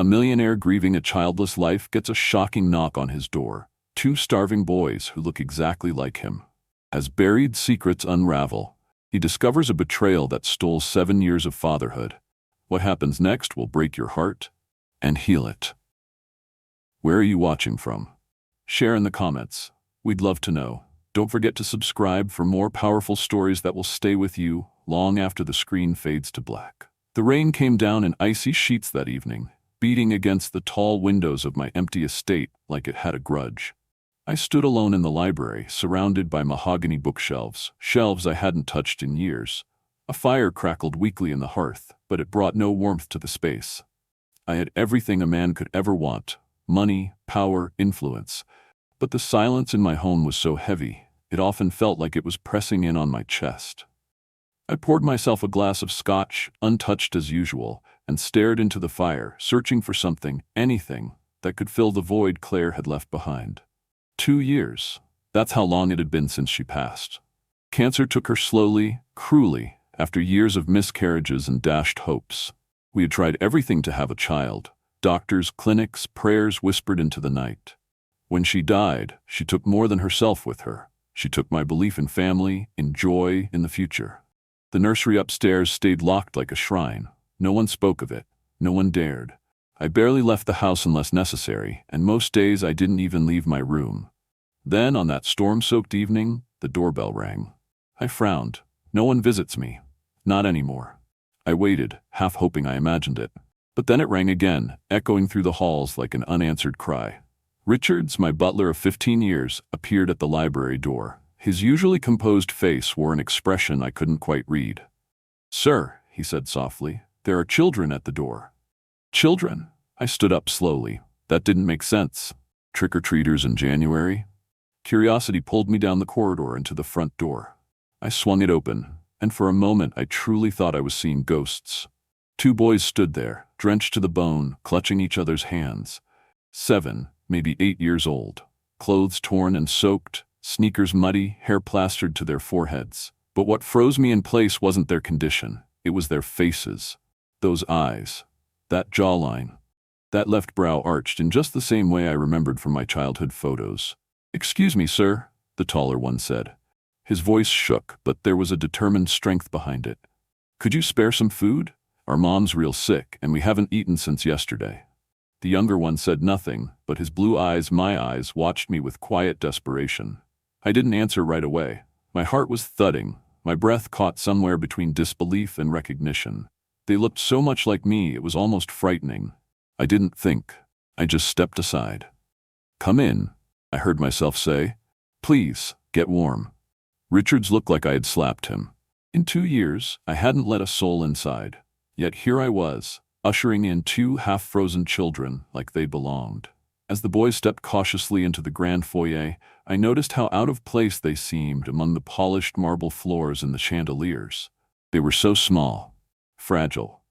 A millionaire grieving a childless life gets a shocking knock on his door. Two starving boys who look exactly like him. As buried secrets unravel, he discovers a betrayal that stole 7 years of fatherhood. What happens next will break your heart and heal it. Where are you watching from? Share in the comments. We'd love to know. Don't forget to subscribe for more powerful stories that will stay with you long after the screen fades to black. The rain came down in icy sheets that evening, beating against the tall windows of my empty estate like it had a grudge. I stood alone in the library, surrounded by mahogany bookshelves, shelves I hadn't touched in years. A fire crackled weakly in the hearth, but it brought no warmth to the space. I had everything a man could ever want: money, power, influence. But the silence in my home was so heavy, it often felt like it was pressing in on my chest. I poured myself a glass of scotch, untouched as usual, and stared into the fire, searching for something, anything, that could fill the void Claire had left behind. 2 years. That's how long it had been since she passed. Cancer took her slowly, cruelly, after years of miscarriages and dashed hopes. We had tried everything to have a child. Doctors, clinics, prayers whispered into the night. When she died, she took more than herself with her. She took my belief in family, in joy, in the future. The nursery upstairs stayed locked like a shrine. No one spoke of it. No one dared. I barely left the house unless necessary, and most days I didn't even leave my room. Then, on that storm-soaked evening, the doorbell rang. I frowned. No one visits me. Not anymore. I waited, half hoping I imagined it. But then it rang again, echoing through the halls like an unanswered cry. Richards, my butler of 15 years, appeared at the library door. His usually composed face wore an expression I couldn't quite read. "Sir," he said softly, "there are children at the door." Children? I stood up slowly. That didn't make sense. Trick-or-treaters in January? Curiosity pulled me down the corridor and to the front door. I swung it open, and for a moment I truly thought I was seeing ghosts. 2 boys stood there, drenched to the bone, clutching each other's hands. 7, maybe 8 years old. Clothes torn and soaked, sneakers muddy, hair plastered to their foreheads. But what froze me in place wasn't their condition. It was their faces. Those eyes. That jawline. That left brow arched in just the same way I remembered from my childhood photos. "Excuse me, sir," the taller one said. His voice shook, but there was a determined strength behind it. "Could you spare some food? Our mom's real sick, and we haven't eaten since yesterday." The younger one said nothing, but his blue eyes, my eyes, watched me with quiet desperation. I didn't answer right away. My heart was thudding, my breath caught somewhere between disbelief and recognition. They looked so much like me, it was almost frightening. I didn't think. I just stepped aside. "Come in," I heard myself say. "Please, get warm." Richards looked like I had slapped him. In 2 years, I hadn't let a soul inside. Yet here I was, ushering in 2 half-frozen children like they belonged. As the boys stepped cautiously into the grand foyer, I noticed how out of place they seemed among the polished marble floors and the chandeliers. They were so small, fragile.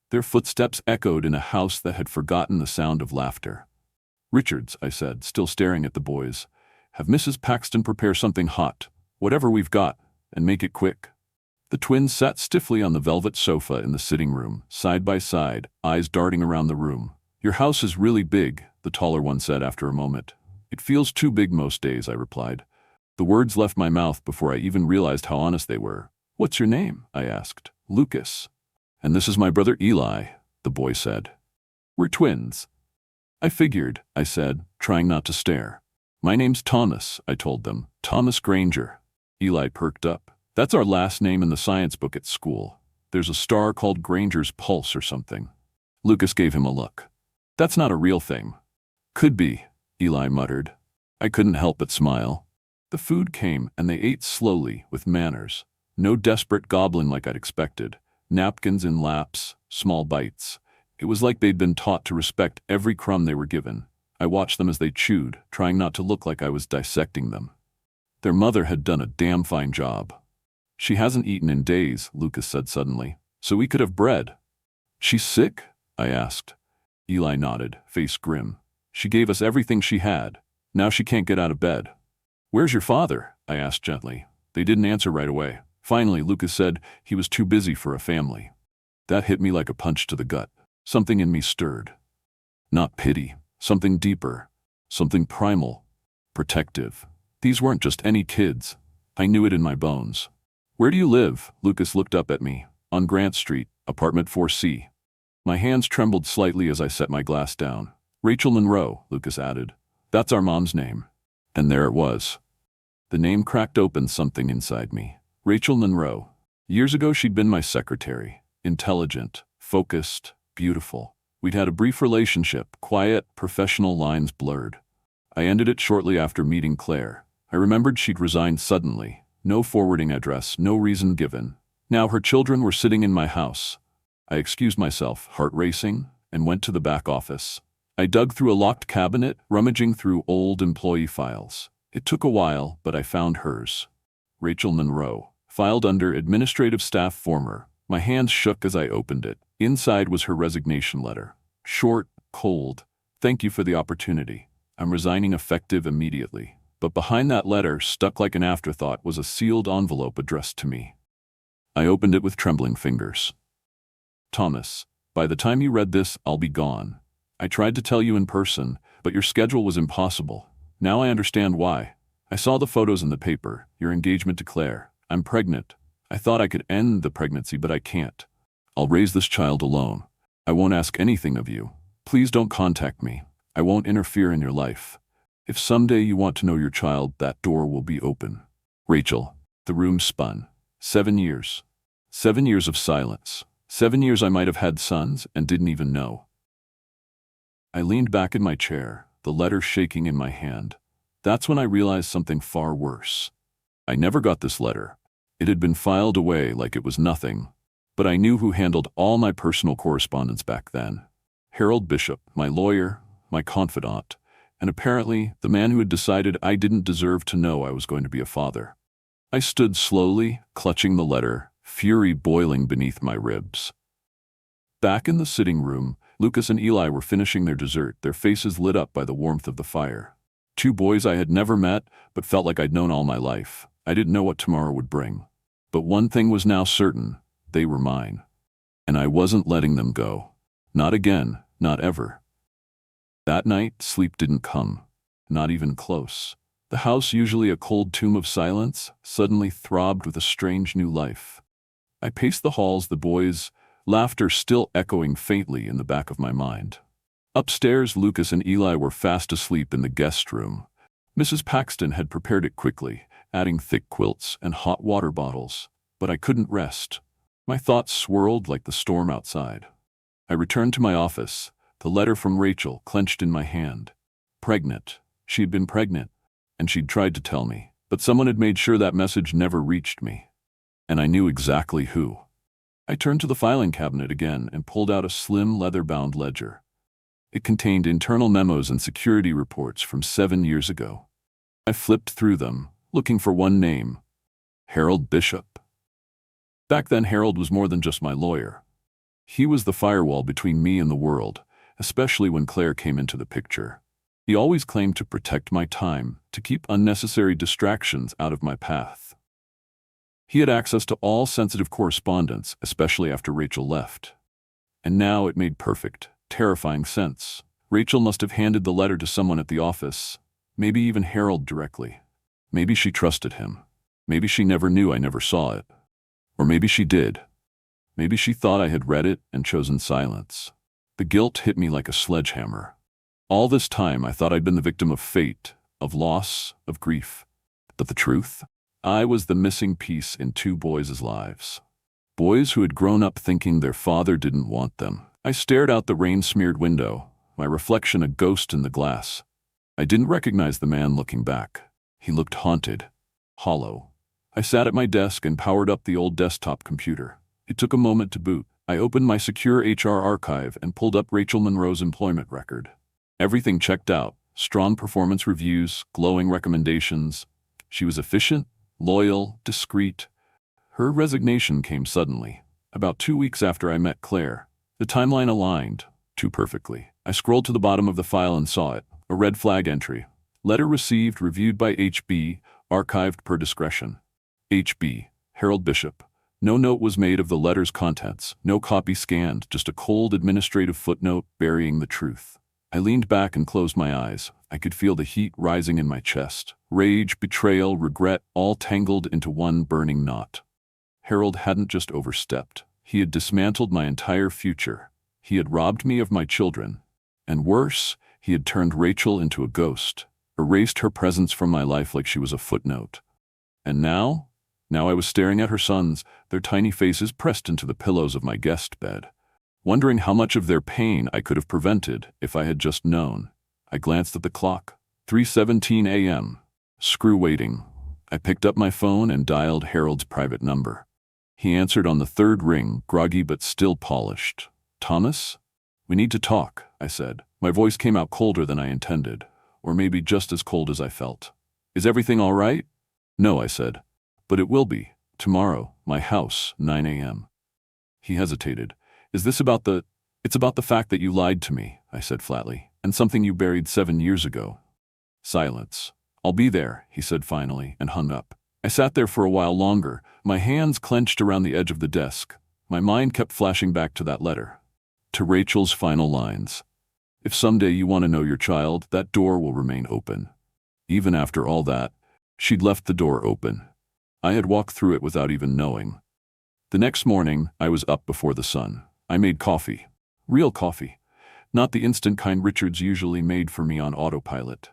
Their footsteps echoed in a house that had forgotten the sound of laughter. "Richards," I said, still staring at the boys, "have Mrs. Paxton prepare something hot, whatever we've got, and make it quick." The twins sat stiffly on the velvet sofa in the sitting room, side by side, eyes darting around the room. "Your house is really big," the taller one said after a moment. "It feels too big most days," I replied. The words left my mouth before I even realized how honest they were. "What's your name?" I asked. "Lucas." "And this is my brother Eli," the boy said. "We're twins." "I figured," I said, trying not to stare. "My name's Thomas," I told them. "Thomas Granger." Eli perked up. "That's our last name in the science book at school. There's a star called Granger's Pulse or something." Lucas gave him a look. "That's not a real thing." "Could be," Eli muttered. I couldn't help but smile. The food came, and they ate slowly, with manners. No desperate gobbling like I'd expected. Napkins in laps, small bites. It was like they'd been taught to respect every crumb they were given. I watched them as they chewed, trying not to look like I was dissecting them. Their mother had done a damn fine job. "She hasn't eaten in days," Lucas said suddenly, "so we could have bread." "She's sick?" I asked. Eli nodded, face grim. "She gave us everything she had. Now she can't get out of bed." "Where's your father?" I asked gently. They didn't answer right away. Finally, Lucas said he was too busy for a family. That hit me like a punch to the gut. Something in me stirred. Not pity, something deeper, something primal, protective. These weren't just any kids. I knew it in my bones. "Where do you live?" Lucas looked up at me. "On Grant Street, apartment 4C. My hands trembled slightly as I set my glass down. "Rachel Monroe," Lucas added. "That's our mom's name." And there it was. The name cracked open something inside me. Rachel Monroe. Years ago she'd been my secretary. Intelligent, focused, beautiful. We'd had a brief relationship, quiet, professional lines blurred. I ended it shortly after meeting Claire. I remembered she'd resigned suddenly. No forwarding address, no reason given. Now her children were sitting in my house. I excused myself, heart racing, and went to the back office. I dug through a locked cabinet, rummaging through old employee files. It took a while, but I found hers. Rachel Monroe, filed under Administrative Staff Former. My hands shook as I opened it. Inside was her resignation letter. Short, cold. "Thank you for the opportunity. I'm resigning effective immediately." But behind that letter, stuck like an afterthought, was a sealed envelope addressed to me. I opened it with trembling fingers. "Thomas, by the time you read this, I'll be gone. I tried to tell you in person, but your schedule was impossible. Now I understand why. I saw the photos in the paper, your engagement to Claire. I'm pregnant. I thought I could end the pregnancy, but I can't. I'll raise this child alone. I won't ask anything of you. Please don't contact me. I won't interfere in your life. If someday you want to know your child, that door will be open. Rachel." The room spun. 7 years. 7 years of silence. 7 years I might have had sons and didn't even know. I leaned back in my chair, the letter shaking in my hand. That's when I realized something far worse. I never got this letter. It had been filed away like it was nothing. But I knew who handled all my personal correspondence back then. Harold Bishop, my lawyer, my confidant, and apparently the man who had decided I didn't deserve to know I was going to be a father. I stood slowly, clutching the letter, fury boiling beneath my ribs. Back in the sitting room, Lucas and Eli were finishing their dessert, their faces lit up by the warmth of the fire. 2 boys I had never met, but felt like I'd known all my life. I didn't know what tomorrow would bring. But one thing was now certain: they were mine. And I wasn't letting them go. Not again, not ever. That night, sleep didn't come. Not even close. The house, usually a cold tomb of silence, suddenly throbbed with a strange new life. I paced the halls, the boys' laughter still echoing faintly in the back of my mind. Upstairs, Lucas and Eli were fast asleep in the guest room. Mrs. Paxton had prepared it quickly, adding thick quilts and hot water bottles. But I couldn't rest. My thoughts swirled like the storm outside. I returned to my office, the letter from Rachel clenched in my hand. Pregnant. She had been pregnant, and she'd tried to tell me. But someone had made sure that message never reached me. And I knew exactly who. I turned to the filing cabinet again and pulled out a slim leather-bound ledger. It contained internal memos and security reports from 7 years ago. I flipped through them, looking for one name: Harold Bishop. Back then, Harold was more than just my lawyer. He was the firewall between me and the world, especially when Claire came into the picture. He always claimed to protect my time, to keep unnecessary distractions out of my path. He had access to all sensitive correspondence, especially after Rachel left. And now it made perfect, terrifying sense. Rachel must have handed the letter to someone at the office, maybe even Harold directly. Maybe she trusted him. Maybe she never knew I never saw it. Or maybe she did. Maybe she thought I had read it and chosen silence. The guilt hit me like a sledgehammer. All this time I thought I'd been the victim of fate, of loss, of grief. But the truth? I was the missing piece in 2 boys' lives. Boys who had grown up thinking their father didn't want them. I stared out the rain-smeared window, my reflection a ghost in the glass. I didn't recognize the man looking back. He looked haunted, hollow. I sat at my desk and powered up the old desktop computer. It took a moment to boot. I opened my secure HR archive and pulled up Rachel Monroe's employment record. Everything checked out: strong performance reviews, glowing recommendations. She was efficient, loyal, discreet. Her resignation came suddenly, about 2 weeks after I met Claire. The timeline aligned, too perfectly. I scrolled to the bottom of the file and saw it, a red flag entry. Letter received, reviewed by HB, archived per discretion. HB, Harold Bishop. No note was made of the letter's contents, no copy scanned, just a cold administrative footnote burying the truth. I leaned back and closed my eyes. I could feel the heat rising in my chest. Rage, betrayal, regret, all tangled into one burning knot. Harold hadn't just overstepped. He had dismantled my entire future. He had robbed me of my children. And worse, he had turned Rachel into a ghost, erased her presence from my life like she was a footnote. And now I was staring at her sons, their tiny faces pressed into the pillows of my guest bed, wondering how much of their pain I could have prevented if I had just known. I glanced at the clock. 3:17 a.m. Screw waiting. I picked up my phone and dialed Harold's private number. He answered on the third ring, groggy but still polished. "Thomas? We need to talk," I said. My voice came out colder than I intended, or maybe just as cold as I felt. "Is everything all right?" "No," I said. "But it will be. Tomorrow, my house, 9 a.m. He hesitated. "Is this about the—" "It's about the fact that you lied to me," I said flatly, "and something you buried 7 years ago." Silence. "I'll be there," he said finally, and hung up. I sat there for a while longer, my hands clenched around the edge of the desk. My mind kept flashing back to that letter, to Rachel's final lines. "If someday you want to know your child, that door will remain open." Even after all that, she'd left the door open. I had walked through it without even knowing. The next morning, I was up before the sun. I made coffee. Real coffee. Not the instant kind Richards usually made for me on autopilot.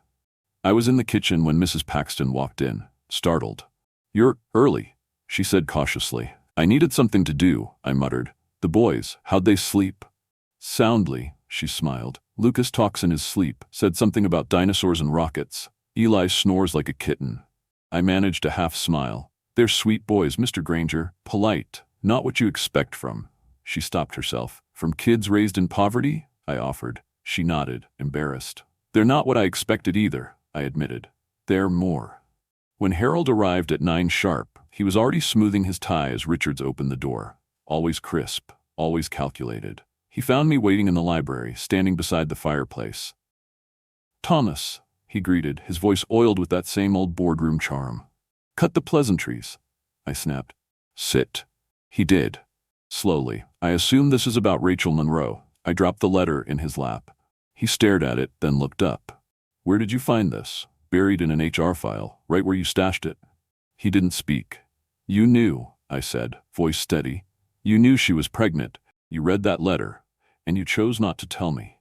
I was in the kitchen when Mrs. Paxton walked in, startled. "You're early," she said cautiously. "I needed something to do," I muttered. "The boys, how'd they sleep?" "Soundly," she smiled. "Lucas talks in his sleep, said something about dinosaurs and rockets. Eli snores like a kitten." I managed a half smile. "They're sweet boys, Mr. Granger. Polite. Not what you expect from—" She stopped herself. "From kids raised in poverty?" I offered. She nodded, embarrassed. "They're not what I expected either," I admitted. "They're more." When Harold arrived at 9 sharp, he was already smoothing his tie as Richards opened the door. Always crisp, always calculated. He found me waiting in the library, standing beside the fireplace. "Thomas," he greeted, his voice oiled with that same old boardroom charm. "Cut the pleasantries," I snapped. "Sit." He did. Slowly. "I assume this is about Rachel Monroe." I dropped the letter in his lap. He stared at it, then looked up. "Where did you find this?" "Buried in an HR file, right where you stashed it." He didn't speak. "You knew," I said, voice steady. "You knew she was pregnant. You read that letter, and you chose not to tell me."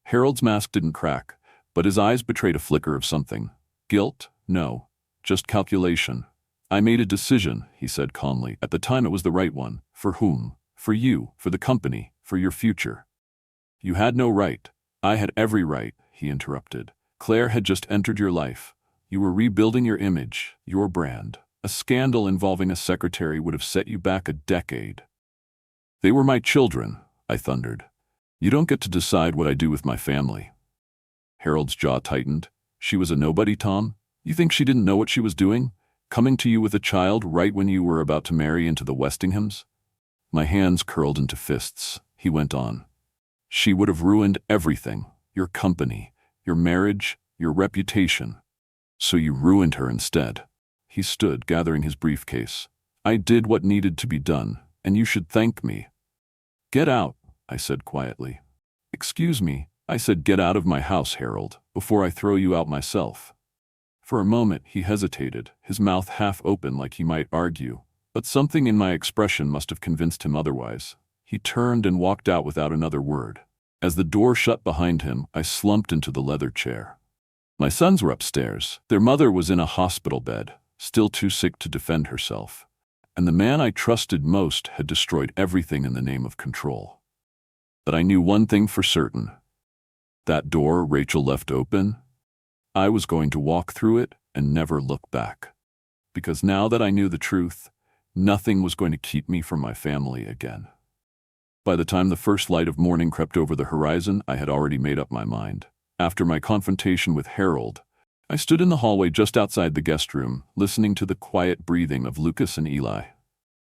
Harold's mask didn't crack, but his eyes betrayed a flicker of something. "Guilt? No. Just calculation." "I made a decision," he said calmly. "At the time it was the right one. For whom? For you, for the company, for your future." "You had no right." "I had every right," he interrupted. "Claire had just entered your life. You were rebuilding your image, your brand. A scandal involving a secretary would have set you back a decade." "They were my children," I thundered. "You don't get to decide what I do with my family." Harold's jaw tightened. "She was a nobody, Tom? You think she didn't know what she was doing? Coming to you with a child right when you were about to marry into the Westinghams?" My hands curled into fists. He went on. "She would have ruined everything. Your company, your marriage, your reputation. So you ruined her instead." He stood, gathering his briefcase. "I did what needed to be done, and you should thank me." "Get out," I said quietly. "Excuse me," I said. "Get out of my house, Harold, before I throw you out myself." For a moment he hesitated, his mouth half open like he might argue, but something in my expression must have convinced him otherwise. He turned and walked out without another word. As the door shut behind him, I slumped into the leather chair. My sons were upstairs. Their mother was in a hospital bed, still too sick to defend herself. And the man I trusted most had destroyed everything in the name of control. But I knew one thing for certain. That door Rachel left open, I was going to walk through it and never look back. Because now that I knew the truth, nothing was going to keep me from my family again. By the time the first light of morning crept over the horizon, I had already made up my mind. After my confrontation with Harold, I stood in the hallway just outside the guest room, listening to the quiet breathing of Lucas and Eli.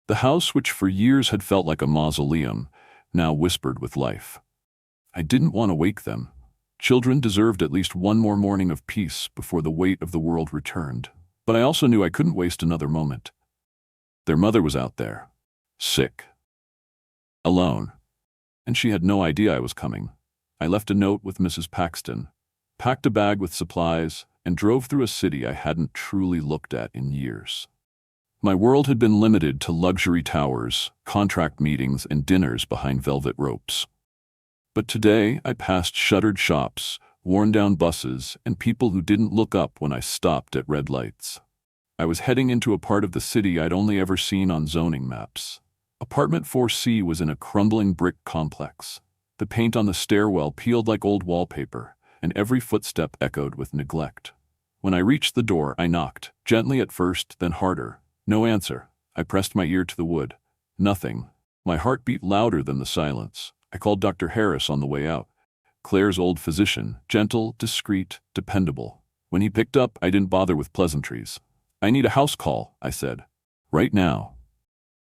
The house, which for years had felt like a mausoleum, now whispered with life. I didn't want to wake them. Children deserved at least one more morning of peace before the weight of the world returned. But I also knew I couldn't waste another moment. Their mother was out there, sick, alone, and she had no idea I was coming. I left a note with Mrs. Paxton, packed a bag with supplies, and drove through a city I hadn't truly looked at in years. My world had been limited to luxury towers, contract meetings, and dinners behind velvet ropes. But today, I passed shuttered shops, worn-down buses, and people who didn't look up when I stopped at red lights. I was heading into a part of the city I'd only ever seen on zoning maps. Apartment 4C was in a crumbling brick complex. The paint on the stairwell peeled like old wallpaper, and every footstep echoed with neglect. When I reached the door, I knocked, gently at first, then harder. No answer. I pressed my ear to the wood. Nothing. My heart beat louder than the silence. I called Dr. Harris on the way out. Claire's old physician, gentle, discreet, dependable. When he picked up, I didn't bother with pleasantries. "I need a house call," I said. "Right now."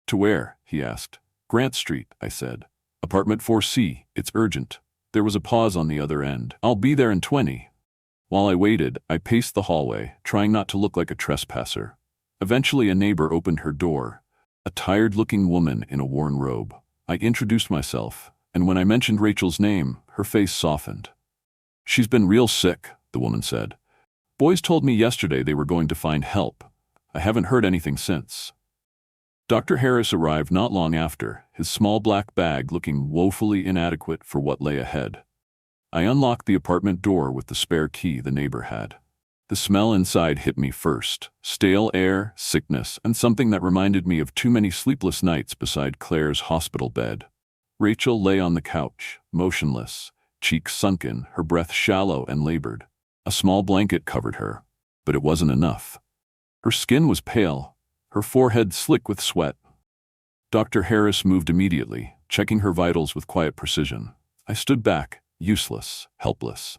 "To where?" he asked. "Grant Street," I said. "Apartment 4C, it's urgent." There was a pause on the other end. "I'll be there in 20. While I waited, I paced the hallway, trying not to look like a trespasser. Eventually, a neighbor opened her door, a tired-looking woman in a worn robe. I introduced myself, and when I mentioned Rachel's name, her face softened. "She's been real sick," the woman said. "Boys told me yesterday they were going to find help. I haven't heard anything since." Dr. Harris arrived not long after, his small black bag looking woefully inadequate for what lay ahead. I unlocked the apartment door with the spare key the neighbor had. The smell inside hit me first: stale air, sickness, and something that reminded me of too many sleepless nights beside Claire's hospital bed. Rachel lay on the couch, motionless, cheeks sunken, her breath shallow and labored. A small blanket covered her, but it wasn't enough. Her skin was pale, her forehead slick with sweat. Dr. Harris moved immediately, checking her vitals with quiet precision. I stood back, useless, helpless.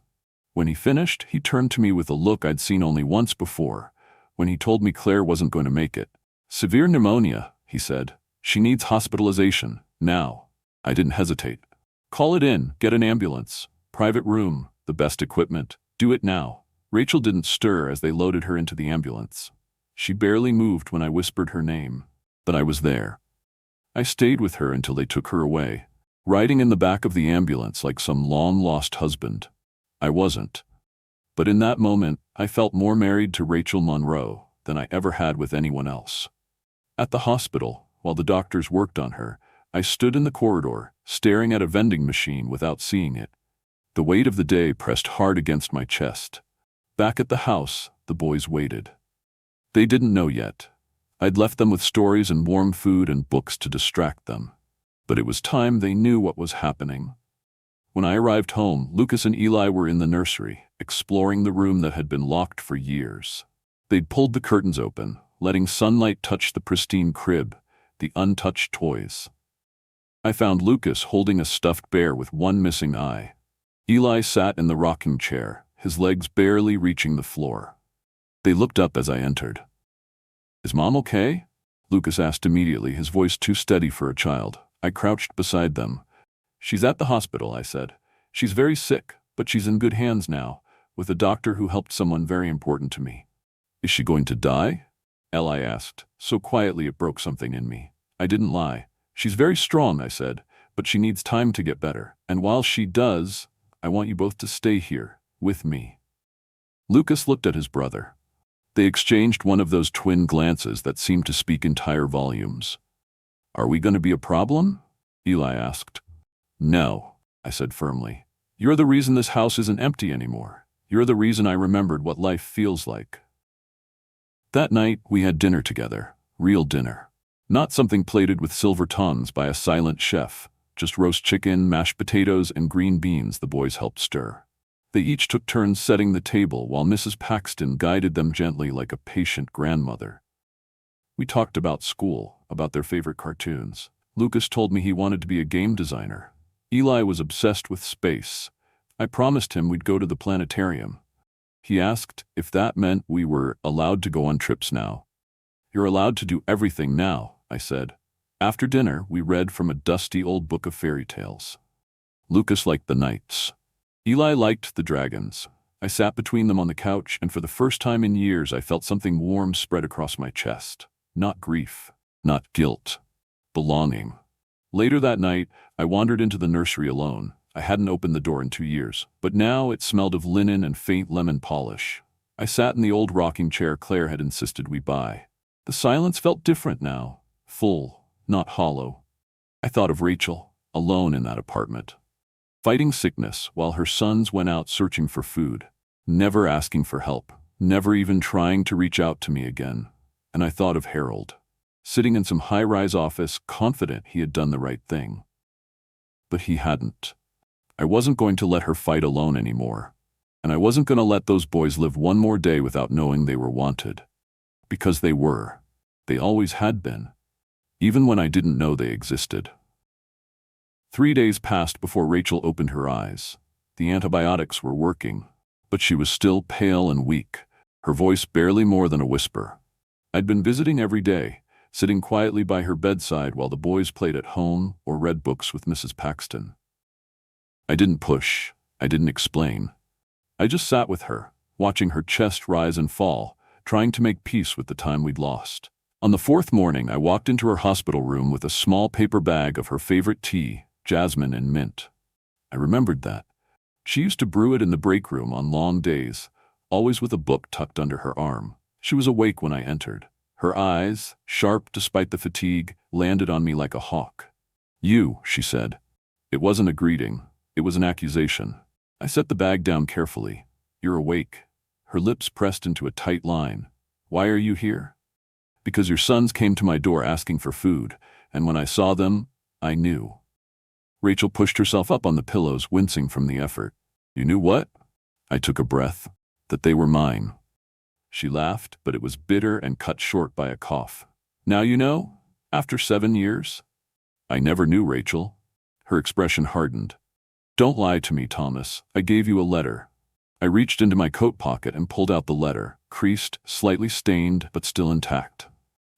When he finished, he turned to me with a look I'd seen only once before, when he told me Claire wasn't going to make it. "Severe pneumonia," he said. "She needs hospitalization, now." I didn't hesitate. "Call it in, get an ambulance. Private room, the best equipment. Do it now." Rachel didn't stir as they loaded her into the ambulance. She barely moved when I whispered her name, but I was there. I stayed with her until they took her away, riding in the back of the ambulance like some long-lost husband. I wasn't. But in that moment, I felt more married to Rachel Monroe than I ever had with anyone else. At the hospital, while the doctors worked on her, I stood in the corridor, staring at a vending machine without seeing it. The weight of the day pressed hard against my chest. Back at the house, the boys waited. They didn't know yet. I'd left them with stories and warm food and books to distract them. But it was time they knew what was happening. When I arrived home, Lucas and Eli were in the nursery, exploring the room that had been locked for years. They'd pulled the curtains open, letting sunlight touch the pristine crib, the untouched toys. I found Lucas holding a stuffed bear with one missing eye. Eli sat in the rocking chair, his legs barely reaching the floor. They looked up as I entered. "Is Mom okay?" Lucas asked immediately, his voice too steady for a child. I crouched beside them. "She's at the hospital," I said. "She's very sick, but she's in good hands now, with a doctor who helped someone very important to me." "Is she going to die?" Eli asked, so quietly it broke something in me. I didn't lie. "She's very strong," I said, "but she needs time to get better. And while she does, I want you both to stay here, with me." Lucas looked at his brother. They exchanged one of those twin glances that seemed to speak entire volumes. "Are we going to be a problem?" Eli asked. "No," I said firmly. "You're the reason this house isn't empty anymore. You're the reason I remembered what life feels like." That night, we had dinner together. Real dinner. Not something plated with silver tongues by a silent chef. Just roast chicken, mashed potatoes, and green beans the boys helped stir. They each took turns setting the table while Mrs. Paxton guided them gently like a patient grandmother. We talked about school, about their favorite cartoons. Lucas told me he wanted to be a game designer. Eli was obsessed with space. I promised him we'd go to the planetarium. He asked if that meant we were allowed to go on trips now. "You're allowed to do everything now," I said. After dinner, we read from a dusty old book of fairy tales. Lucas liked the knights. Eli liked the dragons. I sat between them on the couch, and for the first time in years I felt something warm spread across my chest. Not grief, not guilt. Belonging. Later that night, I wandered into the nursery alone. I hadn't opened the door in 2 years, but now it smelled of linen and faint lemon polish. I sat in the old rocking chair Claire had insisted we buy. The silence felt different now, full, not hollow. I thought of Rachel, alone in that apartment, fighting sickness while her sons went out searching for food, never asking for help, never even trying to reach out to me again. And I thought of Harold, sitting in some high-rise office, confident he had done the right thing. But he hadn't. I wasn't going to let her fight alone anymore. And I wasn't going to let those boys live one more day without knowing they were wanted. Because they were. They always had been. Even when I didn't know they existed. 3 days passed before Rachel opened her eyes. The antibiotics were working, but she was still pale and weak, her voice barely more than a whisper. I'd been visiting every day, sitting quietly by her bedside while the boys played at home or read books with Mrs. Paxton. I didn't push. I didn't explain. I just sat with her, watching her chest rise and fall, trying to make peace with the time we'd lost. On the 4th morning, I walked into her hospital room with a small paper bag of her favorite tea, jasmine and mint. I remembered that. She used to brew it in the break room on long days, always with a book tucked under her arm. She was awake when I entered. Her eyes, sharp despite the fatigue, landed on me like a hawk. "You," she said. It wasn't a greeting. It was an accusation. I set the bag down carefully. "You're awake." Her lips pressed into a tight line. "Why are you here?" "Because your sons came to my door asking for food, and when I saw them, I knew." Rachel pushed herself up on the pillows, wincing from the effort. "You knew what?" I took a breath. "That they were mine." She laughed, but it was bitter and cut short by a cough. "Now you know? After 7 years?" "I never knew, Rachel." Her expression hardened. "Don't lie to me, Thomas. I gave you a letter." I reached into my coat pocket and pulled out the letter, creased, slightly stained, but still intact.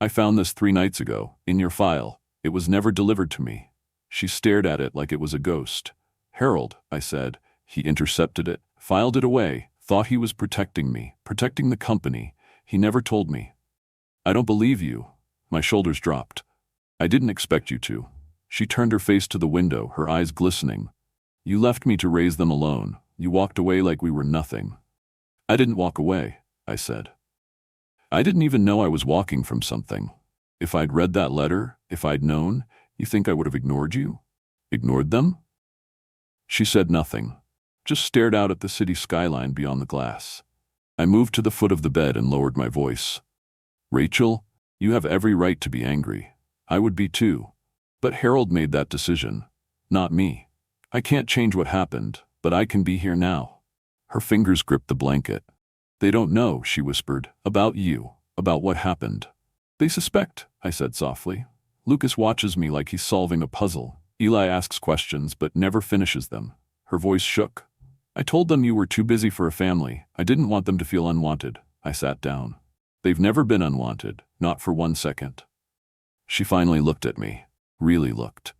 "I found this 3 nights ago, in your file. It was never delivered to me." She stared at it like it was a ghost. "Harold," I said. "He intercepted it, filed it away, thought he was protecting me, protecting the company. He never told me." "I don't believe you." My shoulders dropped. "I didn't expect you to." She turned her face to the window, her eyes glistening. "You left me to raise them alone. You walked away like we were nothing." "I didn't walk away," I said. "I didn't even know I was walking from something. If I'd read that letter, if I'd known, you think I would have ignored you? Ignored them?" She said nothing, just stared out at the city skyline beyond the glass. I moved to the foot of the bed and lowered my voice. "Rachel, you have every right to be angry. I would be too. But Harold made that decision, not me. I can't change what happened, but I can be here now." Her fingers gripped the blanket. "They don't know," she whispered, "about you, about what happened." "They suspect," I said softly. "Lucas watches me like he's solving a puzzle. Eli asks questions but never finishes them." Her voice shook. "I told them you were too busy for a family. I didn't want them to feel unwanted." I sat down. "They've never been unwanted, not for 1 second." She finally looked at me, really looked.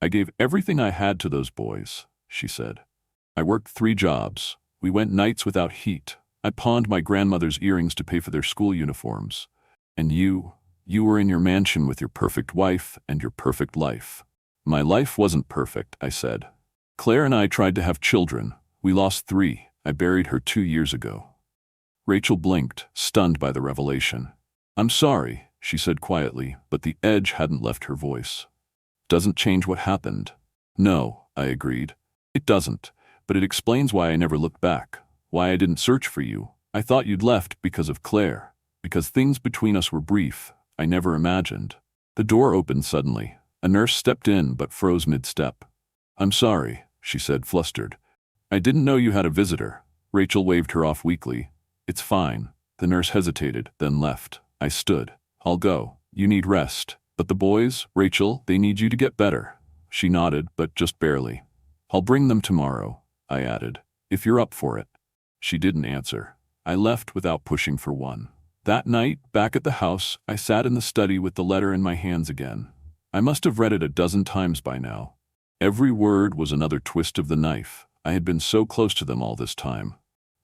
"I gave everything I had to those boys," she said. "I worked 3 jobs. We went nights without heat. I pawned my grandmother's earrings to pay for their school uniforms. And you were in your mansion with your perfect wife and your perfect life." "My life wasn't perfect," I said. "Claire and I tried to have children. We lost 3. I buried her 2 years ago." Rachel blinked, stunned by the revelation. "I'm sorry," she said quietly, but the edge hadn't left her voice. "Doesn't change what happened." "No," I agreed. "It doesn't, but it explains why I never looked back, why I didn't search for you. I thought you'd left because of Claire, because things between us were brief. I never imagined." The door opened suddenly. A nurse stepped in but froze mid-step. "I'm sorry," she said, flustered. "I didn't know you had a visitor." Rachel waved her off weakly. "It's fine." The nurse hesitated, then left. I stood. "I'll go. You need rest. But the boys, Rachel, they need you to get better." She nodded, but just barely. "I'll bring them tomorrow," I added, "if you're up for it." She didn't answer. I left without pushing for one. That night, back at the house, I sat in the study with the letter in my hands again. I must have read it a dozen times by now. Every word was another twist of the knife. I had been so close to them all this time.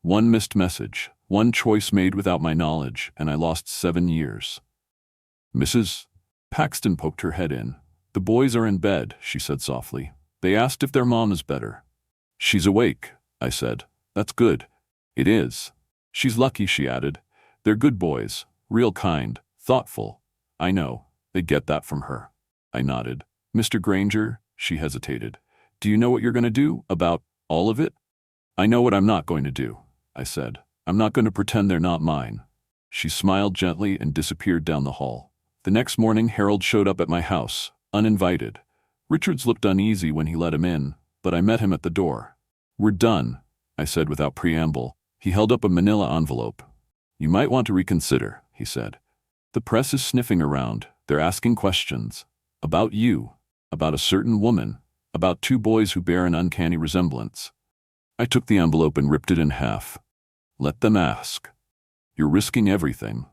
One missed message, one choice made without my knowledge, and I lost 7 years. "Mrs. Paxton poked her head in. "The boys are in bed," she said softly. They asked if their mom is better. She's awake, I said. That's good. It is. She's lucky, she added. They're good boys, real kind, thoughtful. I know. They get that from her. I nodded. Mr. Granger, she hesitated. Do you know what you're going to do about all of it? I know what I'm not going to do, I said. I'm not going to pretend they're not mine. She smiled gently and disappeared down the hall. The next morning, Harold showed up at my house, uninvited. Richards looked uneasy when he let him in, but I met him at the door. We're done, I said without preamble. He held up a manila envelope. You might want to reconsider, he said. The press is sniffing around. They're asking questions. About you. About a certain woman. About two boys who bear an uncanny resemblance. I took the envelope and ripped it in half. Let them ask. You're risking everything.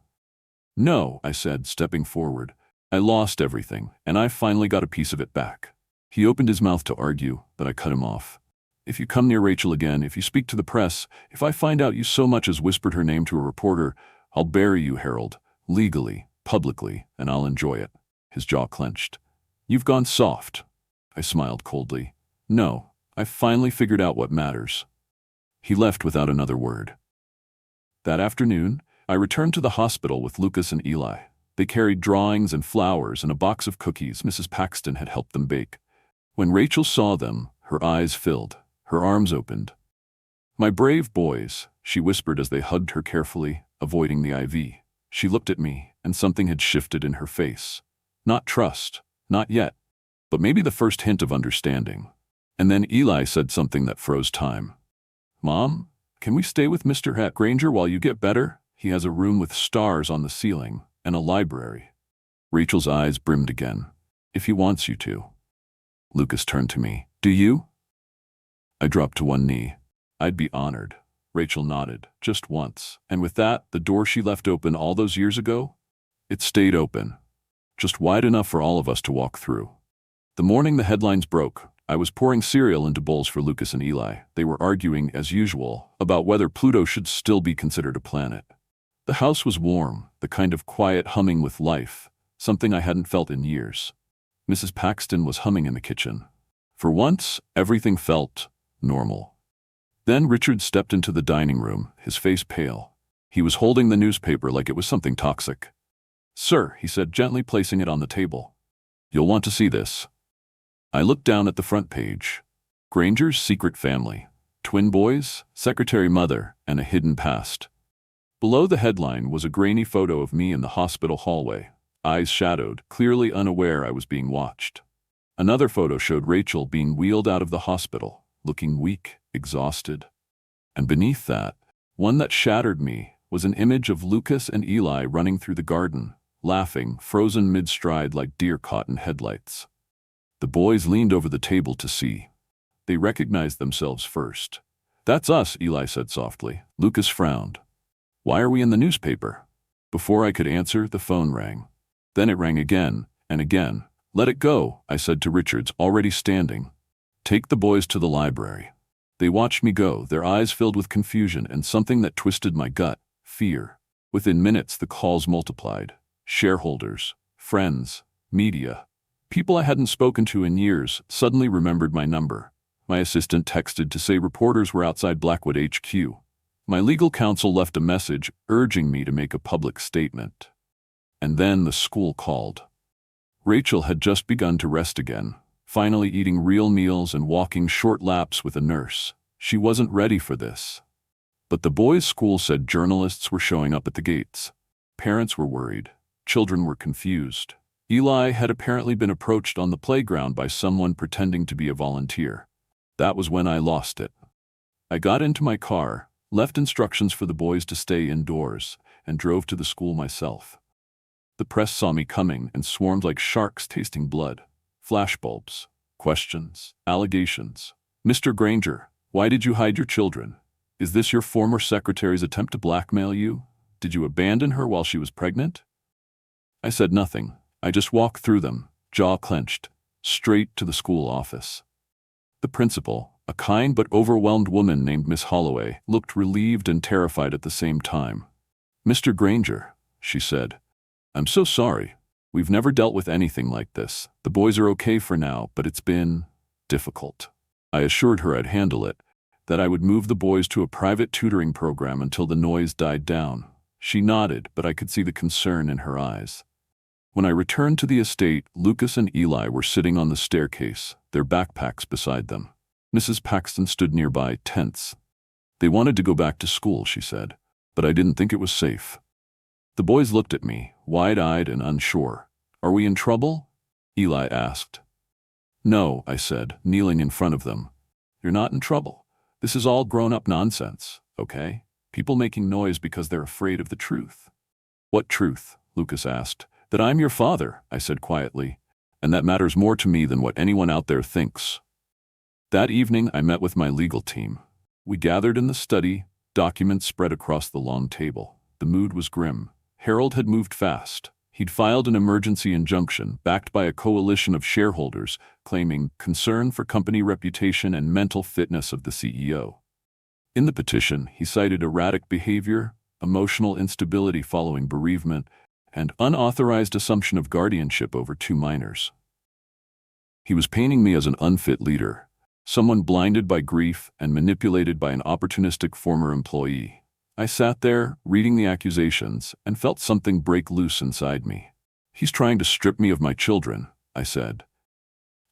No, I said, stepping forward. I lost everything, and I finally got a piece of it back. He opened his mouth to argue, but I cut him off. If you come near Rachel again, if you speak to the press, if I find out you so much as whispered her name to a reporter, I'll bury you, Harold, legally, publicly, and I'll enjoy it. His jaw clenched. You've gone soft. I smiled coldly. No, I've finally figured out what matters. He left without another word. That afternoon, I returned to the hospital with Lucas and Eli. They carried drawings and flowers and a box of cookies Mrs. Paxton had helped them bake. When Rachel saw them, her eyes filled, her arms opened. My brave boys, she whispered as they hugged her carefully, avoiding the IV. She looked at me, and something had shifted in her face. Not trust, not yet, but maybe the first hint of understanding. And then Eli said something that froze time. Mom, can we stay with Mr. Granger while you get better? He has a room with stars on the ceiling and a library. Rachel's eyes brimmed again. If he wants you to. Lucas turned to me. Do you? I dropped to one knee. I'd be honored. Rachel nodded, just once. And with that, the door she left open all those years ago, it stayed open. Just wide enough for all of us to walk through. The morning the headlines broke, I was pouring cereal into bowls for Lucas and Eli. They were arguing, as usual, about whether Pluto should still be considered a planet. The house was warm, the kind of quiet humming with life, something I hadn't felt in years. Mrs. Paxton was humming in the kitchen. For once, everything felt normal. Then Richard stepped into the dining room, his face pale. He was holding the newspaper like it was something toxic. Sir, he said, gently placing it on the table. You'll want to see this. I looked down at the front page. Granger's secret family. Twin boys, secretary mother, and a hidden past. Below the headline was a grainy photo of me in the hospital hallway, eyes shadowed, clearly unaware I was being watched. Another photo showed Rachel being wheeled out of the hospital, looking weak, exhausted. And beneath that, one that shattered me, was an image of Lucas and Eli running through the garden, laughing, frozen mid-stride like deer caught in headlights. The boys leaned over the table to see. They recognized themselves first. That's us, Eli said softly. Lucas frowned. Why are we in the newspaper? Before I could answer, the phone rang. Then it rang again, and again. Let it go, I said to Richards, already standing. Take the boys to the library. They watched me go, their eyes filled with confusion and something that twisted my gut, fear. Within minutes, the calls multiplied. Shareholders, friends, media. People I hadn't spoken to in years suddenly remembered my number. My assistant texted to say reporters were outside Blackwood HQ. My legal counsel left a message urging me to make a public statement. And then the school called. Rachel had just begun to rest again, finally eating real meals and walking short laps with a nurse. She wasn't ready for this. But the boys' school said journalists were showing up at the gates. Parents were worried. Children were confused. Eli had apparently been approached on the playground by someone pretending to be a volunteer. That was when I lost it. I got into my car, left instructions for the boys to stay indoors, and drove to the school myself. The press saw me coming and swarmed like sharks tasting blood. Flashbulbs, questions, allegations. Mr. Granger, why did you hide your children? Is this your former secretary's attempt to blackmail you? Did you abandon her while she was pregnant? I said nothing. I just walked through them, jaw clenched, straight to the school office. The principal, a kind but overwhelmed woman named Miss Holloway, looked relieved and terrified at the same time. Mr. Granger, she said, I'm so sorry. We've never dealt with anything like this. The boys are okay for now, but it's been difficult. I assured her I'd handle it, that I would move the boys to a private tutoring program until the noise died down. She nodded, but I could see the concern in her eyes. When I returned to the estate, Lucas and Eli were sitting on the staircase, their backpacks beside them. Mrs. Paxton stood nearby, tense. They wanted to go back to school, she said, but I didn't think it was safe. The boys looked at me, wide-eyed and unsure. Are we in trouble? Eli asked. No, I said, kneeling in front of them. You're not in trouble. This is all grown-up nonsense, okay? People making noise because they're afraid of the truth. What truth? Lucas asked. That I'm your father, I said quietly, and that matters more to me than what anyone out there thinks. That evening, I met with my legal team. We gathered in the study, documents spread across the long table. The mood was grim. Harold had moved fast. He'd filed an emergency injunction backed by a coalition of shareholders claiming concern for company reputation and mental fitness of the CEO. In the petition, he cited erratic behavior, emotional instability following bereavement, and unauthorized assumption of guardianship over 2 minors. He was painting me as an unfit leader, someone blinded by grief and manipulated by an opportunistic former employee. I sat there, reading the accusations, and felt something break loose inside me. He's trying to strip me of my children, I said.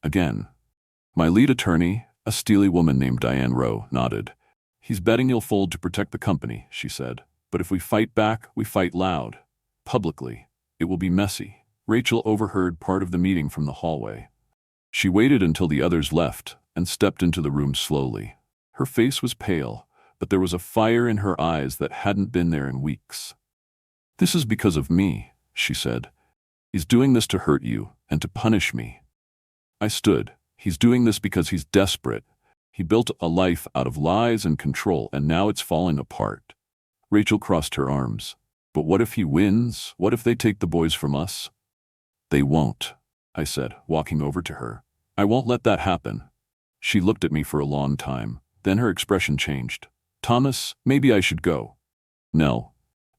Again. My lead attorney, a steely woman named Diane Rowe, nodded. He's betting you'll fold to protect the company, she said. But if we fight back, we fight loud. Publicly. It will be messy. Rachel overheard part of the meeting from the hallway. She waited until the others left and stepped into the room slowly. Her face was pale, but there was a fire in her eyes that hadn't been there in weeks. This is because of me, she said. He's doing this to hurt you and to punish me. I stood. He's doing this because he's desperate. He built a life out of lies and control, and now it's falling apart. Rachel crossed her arms. But what if he wins? What if they take the boys from us? They won't, I said, walking over to her. I won't let that happen. She looked at me for a long time. Then her expression changed. Thomas, maybe I should go. No.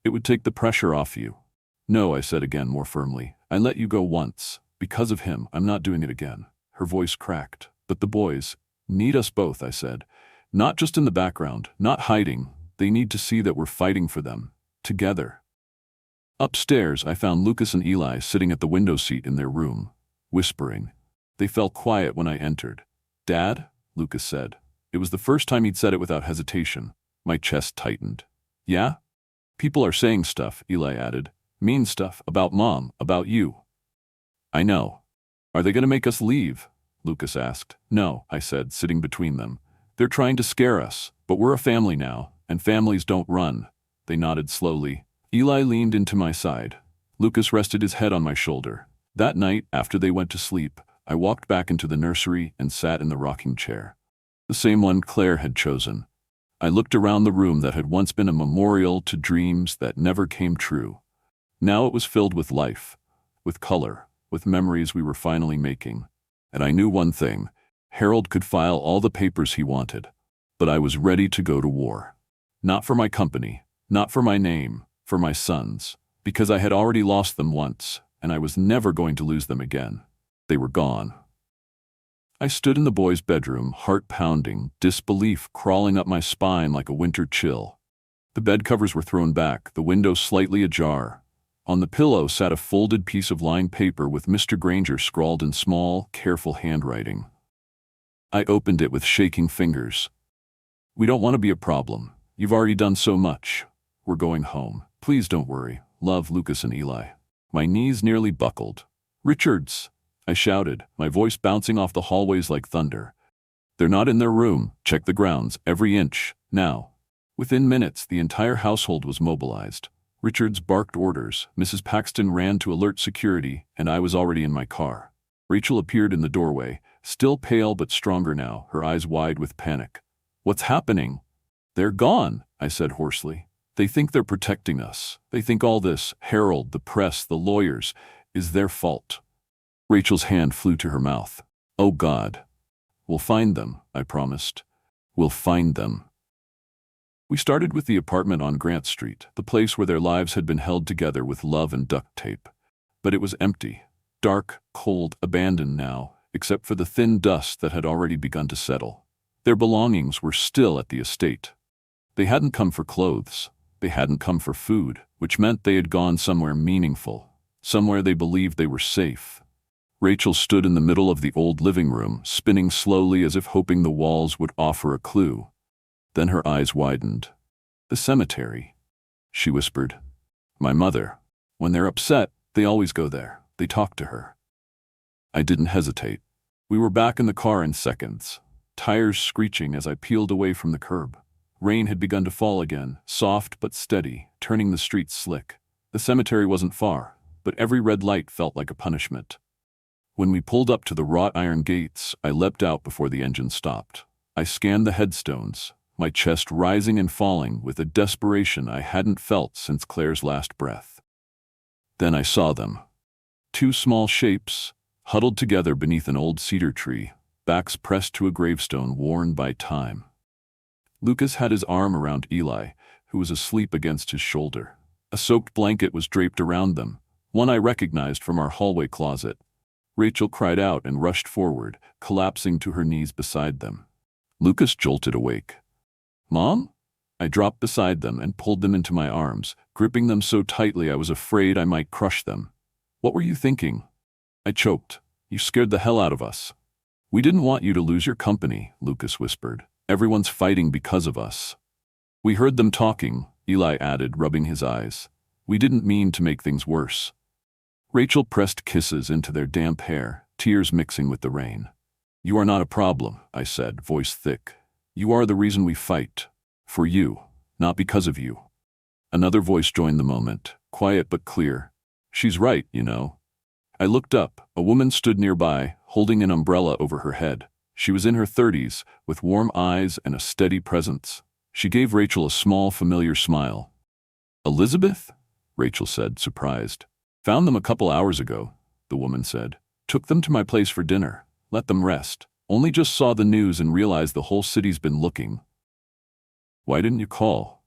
It would take the pressure off you. No, I said again more firmly. I let you go once. Because of him, I'm not doing it again. Her voice cracked. But the boys need us both, I said. Not just in the background, not hiding. They need to see that we're fighting for them. Together. Upstairs, I found Lucas and Eli sitting at the window seat in their room, whispering. They fell quiet when I entered. Dad? Lucas said. It was the first time he'd said it without hesitation. My chest tightened. Yeah? People are saying stuff, Eli added. Mean stuff, about Mom, about you. I know. Are they going to make us leave? Lucas asked. No, I said, sitting between them. They're trying to scare us, but we're a family now, and families don't run. They nodded slowly. Eli leaned into my side. Lucas rested his head on my shoulder. That night, after they went to sleep, I walked back into the nursery and sat in the rocking chair. The same one Claire had chosen. I looked around the room that had once been a memorial to dreams that never came true. Now it was filled with life, with color, with memories we were finally making. And I knew one thing. Harold could file all the papers he wanted. But I was ready to go to war. Not for my company, not for my name, for my sons, because I had already lost them once, and I was never going to lose them again. They were gone. I stood in the boys' bedroom, heart pounding, disbelief crawling up my spine like a winter chill. The bed covers were thrown back, the window slightly ajar. On the pillow sat a folded piece of lined paper with Mr. Granger scrawled in small, careful handwriting. I opened it with shaking fingers. We don't want to be a problem. You've already done so much. We're going home. Please don't worry. Love, Lucas and Eli. My knees nearly buckled. Richards, I shouted, my voice bouncing off the hallways like thunder. They're not in their room. Check the grounds, every inch, now. Within minutes, the entire household was mobilized. Richards barked orders, Mrs. Paxton ran to alert security, and I was already in my car. Rachel appeared in the doorway, still pale but stronger now, her eyes wide with panic. What's happening? They're gone, I said hoarsely. They think they're protecting us. They think all this, Harold, the press, the lawyers, is their fault. Rachel's hand flew to her mouth. Oh God. We'll find them, I promised. We'll find them. We started with the apartment on Grant Street, the place where their lives had been held together with love and duct tape. But it was empty, dark, cold, abandoned now, except for the thin dust that had already begun to settle. Their belongings were still at the estate. They hadn't come for clothes. They hadn't come for food, which meant they had gone somewhere meaningful, somewhere they believed they were safe. Rachel stood in the middle of the old living room, spinning slowly as if hoping the walls would offer a clue. Then her eyes widened. "The cemetery," she whispered. "My mother. When they're upset, they always go there. They talk to her." I didn't hesitate. We were back in the car in seconds, tires screeching as I peeled away from the curb. Rain had begun to fall again, soft but steady, turning the streets slick. The cemetery wasn't far, but every red light felt like a punishment. When we pulled up to the wrought iron gates, I leapt out before the engine stopped. I scanned the headstones, my chest rising and falling with a desperation I hadn't felt since Claire's last breath. Then I saw them. Two small shapes, huddled together beneath an old cedar tree, backs pressed to a gravestone worn by time. Lucas had his arm around Eli, who was asleep against his shoulder. A soaked blanket was draped around them, one I recognized from our hallway closet. Rachel cried out and rushed forward, collapsing to her knees beside them. Lucas jolted awake. "Mom?" I dropped beside them and pulled them into my arms, gripping them so tightly I was afraid I might crush them. "What were you thinking?" I choked. "You scared the hell out of us." "We didn't want you to lose your company," Lucas whispered. "Everyone's fighting because of us." "We heard them talking," Eli added, rubbing his eyes. "We didn't mean to make things worse." Rachel pressed kisses into their damp hair, tears mixing with the rain. "You are not a problem," I said, voice thick. "You are the reason we fight. For you, not because of you." Another voice joined the moment, quiet but clear. "She's right, you know." I looked up. A woman stood nearby, holding an umbrella over her head. She was in her 30s, with warm eyes and a steady presence. She gave Rachel a small, familiar smile. "Elizabeth?" Rachel said, surprised. "Found them a couple hours ago," the woman said. "Took them to my place for dinner. Let them rest. Only just saw the news and realized the whole city's been looking." "Why didn't you call?"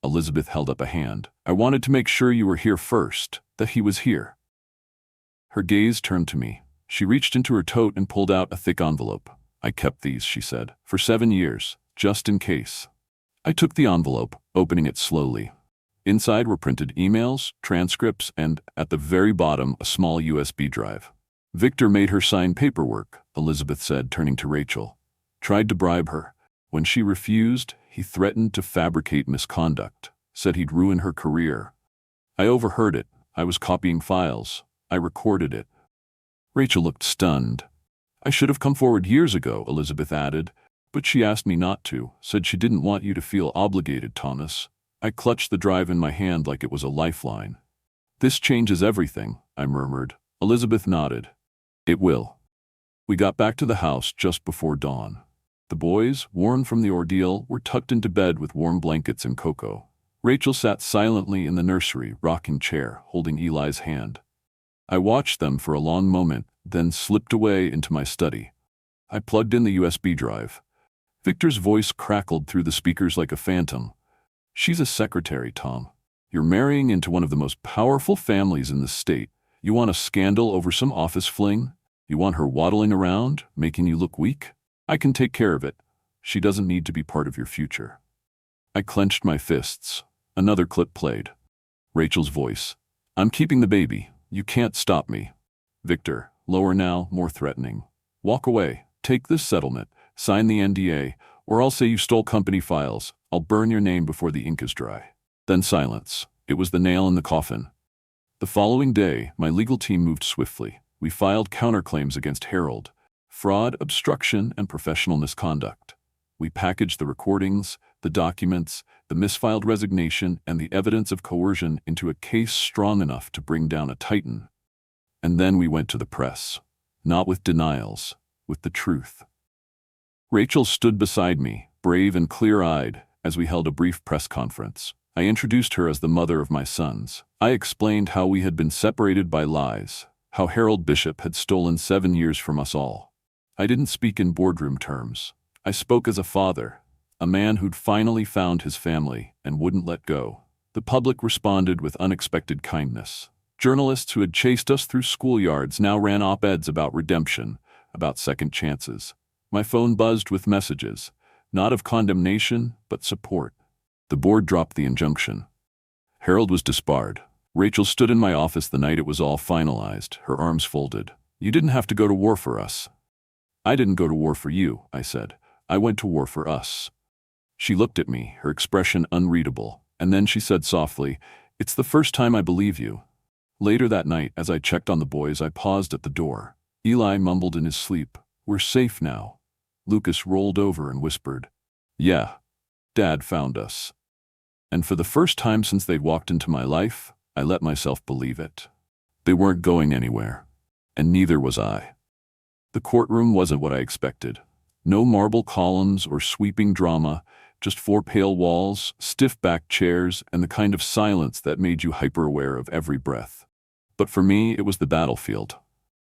Elizabeth held up a hand. "I wanted to make sure you were here first, that he was here." Her gaze turned to me. She reached into her tote and pulled out a thick envelope. "I kept these," she said, "for 7 years, just in case." I took the envelope, opening it slowly. Inside were printed emails, transcripts, and, at the very bottom, a small USB drive. "Victor made her sign paperwork," Elizabeth said, turning to Rachel. "Tried to bribe her. When she refused, he threatened to fabricate misconduct, said he'd ruin her career. I overheard it. I was copying files. I recorded it." Rachel looked stunned. "I should have come forward years ago," Elizabeth added, "but she asked me not to, said she didn't want you to feel obligated, Thomas." I clutched the drive in my hand like it was a lifeline. "This changes everything," I murmured. Elizabeth nodded. "It will." We got back to the house just before dawn. The boys, worn from the ordeal, were tucked into bed with warm blankets and cocoa. Rachel sat silently in the nursery rocking chair, holding Eli's hand. I watched them for a long moment, then slipped away into my study. I plugged in the USB drive. Victor's voice crackled through the speakers like a phantom. "She's a secretary, Tom. You're marrying into one of the most powerful families in the state. You want a scandal over some office fling? You want her waddling around, making you look weak? I can take care of it. She doesn't need to be part of your future." I clenched my fists. Another clip played. Rachel's voice. "I'm keeping the baby. You can't stop me." Victor, lower now, more threatening. "Walk away. Take this settlement. Sign the NDA, or I'll say you stole company files. I'll burn your name before the ink is dry." Then silence. It was the nail in the coffin. The following day, my legal team moved swiftly. We filed counterclaims against Harold. Fraud, obstruction, and professional misconduct. We packaged the recordings, the documents, the misfiled resignation, and the evidence of coercion into a case strong enough to bring down a titan. And then we went to the press. Not with denials, with the truth. Rachel stood beside me, brave and clear-eyed, as we held a brief press conference. I introduced her as the mother of my sons. I explained how we had been separated by lies, how Harold Bishop had stolen 7 years from us all. I didn't speak in boardroom terms. I spoke as a father, a man who'd finally found his family and wouldn't let go. The public responded with unexpected kindness. Journalists who had chased us through schoolyards now ran op-eds about redemption. about second chances. My phone buzzed with messages, not of condemnation, but support. The board dropped the injunction. Harold was disbarred. Rachel stood in my office the night it was all finalized, her arms folded. "You didn't have to go to war for us." "I didn't go to war for you," I said. "I went to war for us." She looked at me, her expression unreadable, and then she said softly, "It's the first time I believe you." Later that night, as I checked on the boys, I paused at the door. Eli mumbled in his sleep, "We're safe now." Lucas rolled over and whispered, "Yeah, Dad found us." And for the first time since they'd walked into my life, I let myself believe it. They weren't going anywhere, and neither was I. The courtroom wasn't what I expected. No marble columns or sweeping drama, just four pale walls, stiff-backed chairs, and the kind of silence that made you hyper-aware of every breath. But for me, it was the battlefield.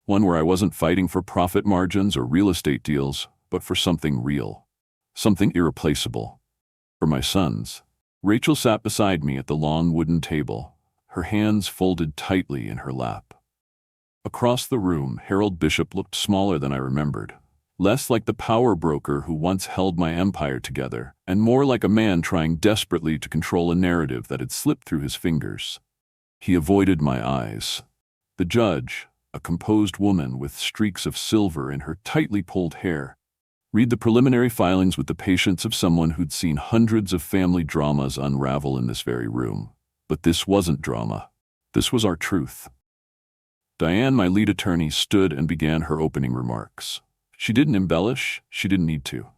One where I wasn't fighting for profit margins or real estate deals, but for something real. Something irreplaceable. For my sons. Rachel sat beside me at the long wooden table, her hands folded tightly in her lap. Across the room, Harold Bishop looked smaller than I remembered. Less like the power broker who once held my empire together, and more like a man trying desperately to control a narrative that had slipped through his fingers. He avoided my eyes. The judge, a composed woman with streaks of silver in her tightly pulled hair, read the preliminary filings with the patience of someone who'd seen hundreds of family dramas unravel in this very room. But this wasn't drama. This was our truth. Diane, my lead attorney, stood and began her opening remarks. She didn't embellish, she didn't need to.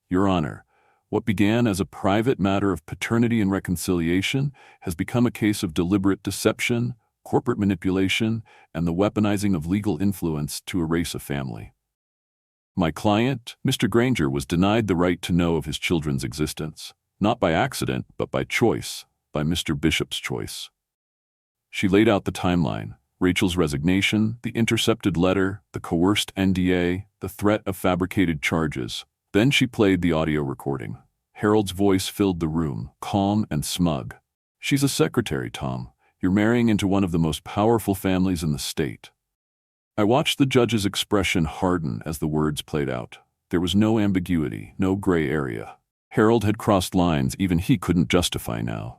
"Your Honor, what began as a private matter of paternity and reconciliation has become a case of deliberate deception, corporate manipulation, and the weaponizing of legal influence to erase a family. My client, Mr. Granger, was denied the right to know of his children's existence, not by accident, but by choice, by Mr. Bishop's choice." She laid out the timeline. Rachel's resignation, the intercepted letter, the coerced NDA, the threat of fabricated charges. Then she played the audio recording. Harold's voice filled the room, calm and smug. "She's a secretary, Tom. You're marrying into one of the most powerful families in the state." I watched the judge's expression harden as the words played out. There was no ambiguity, no gray area. Harold had crossed lines even he couldn't justify now.